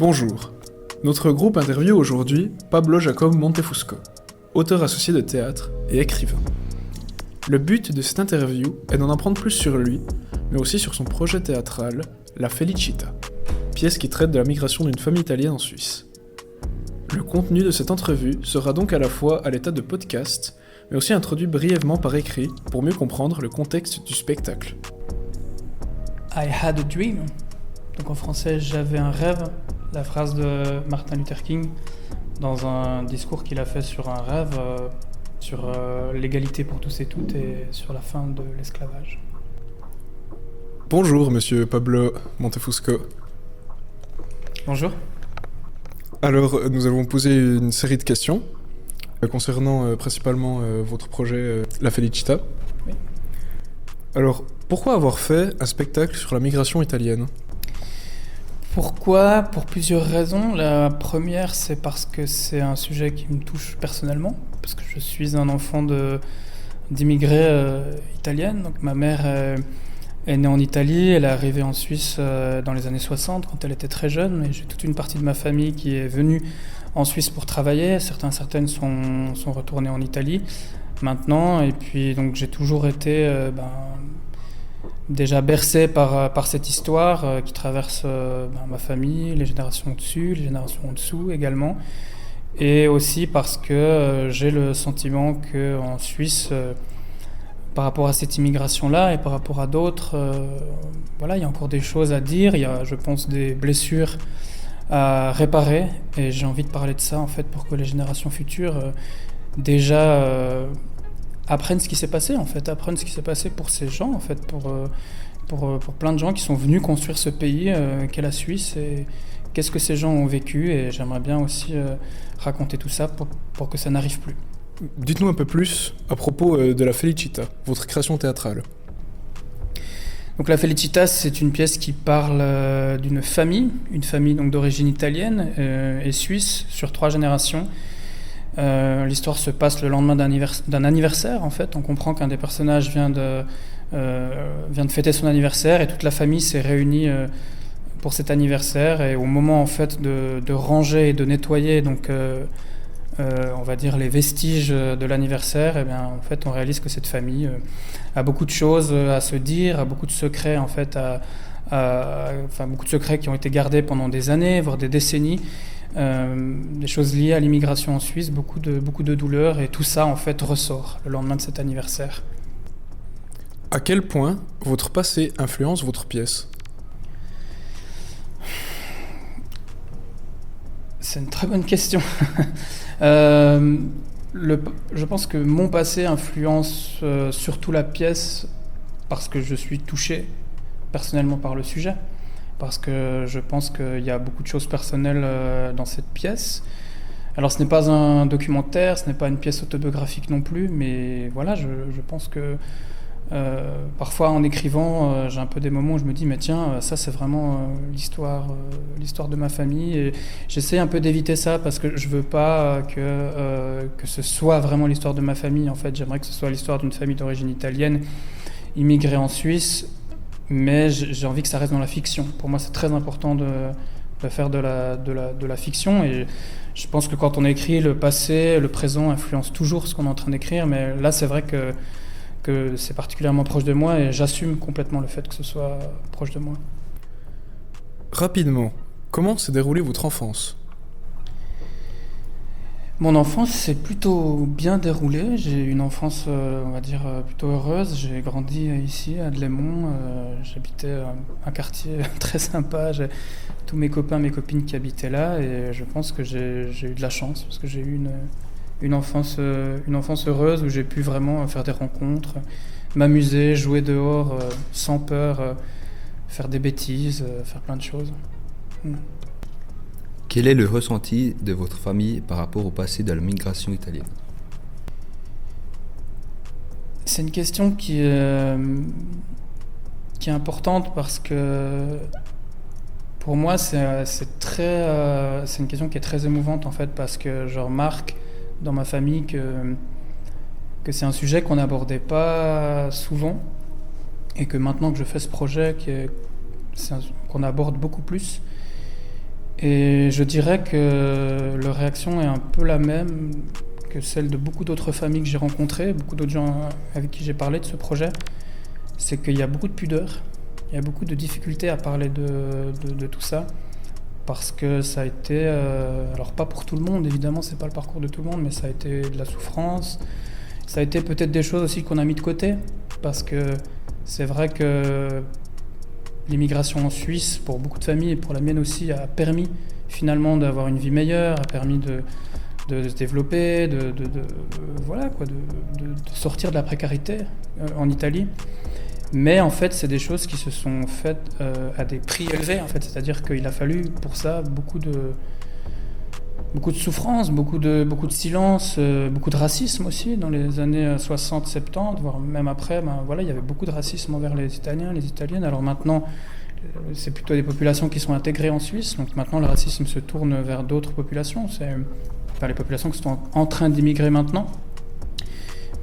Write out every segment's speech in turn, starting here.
Bonjour. Notre groupe interviewe aujourd'hui Pablo Jacob Montefusco, auteur associé de théâtre et écrivain. Le but de cette interview est d'en apprendre plus sur lui, mais aussi sur son projet théâtral, La Felicita, pièce qui traite de la migration d'une famille italienne en Suisse. Le contenu de cette entrevue sera donc à la fois à l'état de podcast, mais aussi introduit brièvement par écrit pour mieux comprendre le contexte du spectacle. I had a dream. Donc en français, j'avais un rêve, la phrase de Martin Luther King dans un discours qu'il a fait sur un rêve, sur l'égalité pour tous et toutes et sur la fin de l'esclavage. Bonjour monsieur Pablo Montefusco. Bonjour. Alors, nous allons poser une série de questions concernant principalement votre projet La Felicita. Oui. Alors, pourquoi avoir fait un spectacle sur la migration italienne ? Pourquoi ? Pour plusieurs raisons. La première, c'est parce que c'est un sujet qui me touche personnellement, parce que je suis un enfant d'immigrés italiennes. Donc ma mère est née en Italie, elle est arrivée en Suisse dans les années 60 quand elle était très jeune, et j'ai toute une partie de ma famille qui est venue en Suisse pour travailler. Certaines sont retournées en Italie maintenant, et puis donc j'ai toujours été déjà bercé par cette histoire qui traverse ma famille, les générations au-dessus, les générations en dessous également, et aussi parce que j'ai le sentiment qu'en Suisse, par rapport à cette immigration-là et par rapport à d'autres, il y a encore des choses à dire, il y a, je pense, des blessures à réparer, et j'ai envie de parler de ça en fait pour que les générations futures apprennent ce qui s'est passé en fait, apprennent ce qui s'est passé pour ces gens en fait, pour plein de gens qui sont venus construire ce pays qu'est la Suisse, et qu'est-ce que ces gens ont vécu, et j'aimerais bien aussi raconter tout ça pour que ça n'arrive plus. Dites-nous un peu plus à propos de La Felicita, votre création théâtrale. Donc La Felicita, c'est une pièce qui parle d'une famille, une famille donc d'origine italienne et suisse sur 3 générations. L'histoire se passe le lendemain d'un anniversaire en fait. On comprend qu'un des personnages vient de fêter son anniversaire, et toute la famille s'est réunie pour cet anniversaire, et au moment en fait de ranger et de nettoyer donc on va dire les vestiges de l'anniversaire, et bien en fait on réalise que cette famille a beaucoup de choses à se dire, a beaucoup de secrets en fait, beaucoup de secrets qui ont été gardés pendant des années, voire des décennies, des choses liées à l'immigration en Suisse, beaucoup de douleurs, et tout ça en fait ressort le lendemain de cet anniversaire. À quel point votre passé influence votre pièce ? C'est une très bonne question. Je pense que mon passé influence surtout la pièce, parce que je suis touché personnellement par le sujet, parce que je pense qu'il y a beaucoup de choses personnelles dans cette pièce. Alors ce n'est pas un documentaire, ce n'est pas une pièce autobiographique non plus, mais voilà, je pense que parfois en écrivant, j'ai un peu des moments où je me dis mais tiens, ça c'est vraiment l'histoire de ma famille, et j'essaie un peu d'éviter ça parce que je veux pas que ce soit vraiment l'histoire de ma famille. En fait, j'aimerais que ce soit l'histoire d'une famille d'origine italienne immigrée en Suisse, mais j'ai envie que ça reste dans la fiction. Pour moi, c'est très important de faire de la fiction, et je pense que quand on écrit, le passé, le présent influence toujours ce qu'on est en train d'écrire, mais là c'est vrai que c'est particulièrement proche de moi, et j'assume complètement le fait que ce soit proche de moi. Rapidement, comment s'est déroulée votre enfance ? Mon enfance s'est plutôt bien déroulée. J'ai eu une enfance, on va dire, plutôt heureuse. J'ai grandi ici, à Delémont. J'habitais un quartier très sympa. J'ai tous mes copains, mes copines qui habitaient là, et je pense que j'ai eu de la chance, parce que j'ai eu une enfance heureuse où j'ai pu vraiment faire des rencontres, m'amuser, jouer dehors sans peur, faire des bêtises, faire plein de choses. Quel est le ressenti de votre famille par rapport au passé de la migration italienne ? C'est une question qui est importante, parce que pour moi c'est une question qui est très émouvante en fait, parce que je remarque dans ma famille que c'est un sujet qu'on n'abordait pas souvent, et que maintenant que je fais ce projet qu'on aborde beaucoup plus. Et je dirais que leur réaction est un peu la même que celle de beaucoup d'autres familles que j'ai rencontrées, beaucoup d'autres gens avec qui j'ai parlé de ce projet. C'est qu'il y a beaucoup de pudeur, il y a beaucoup de difficultés à parler de tout ça. Parce que ça a été, alors pas pour tout le monde, évidemment, c'est pas le parcours de tout le monde, mais ça a été de la souffrance. Ça a été peut-être des choses aussi qu'on a mis de côté, parce que c'est vrai que l'immigration en Suisse, pour beaucoup de familles, et pour la mienne aussi, a permis finalement d'avoir une vie meilleure, a permis de se développer, de sortir de la précarité en Italie. Mais en fait, c'est des choses qui se sont faites à des prix élevés, en fait. C'est-à-dire qu'il a fallu pour ça beaucoup de souffrance, beaucoup de silence, beaucoup de racisme aussi dans les années 60-70, voire même après. Il y avait beaucoup de racisme envers les Italiens, les Italiennes. Alors maintenant, c'est plutôt des populations qui sont intégrées en Suisse. Donc maintenant, le racisme se tourne vers d'autres populations. Les populations qui sont en train d'immigrer maintenant.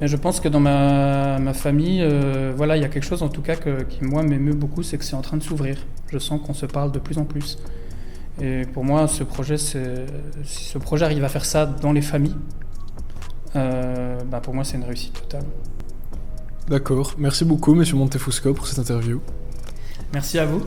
Mais je pense que dans ma famille, il y a quelque chose en tout cas qui moi m'émeut beaucoup, c'est que c'est en train de s'ouvrir. Je sens qu'on se parle de plus en plus. Et pour moi, si ce projet arrive à faire ça dans les familles, pour moi c'est une réussite totale. D'accord, merci beaucoup Monsieur Montefusco pour cette interview. Merci à vous.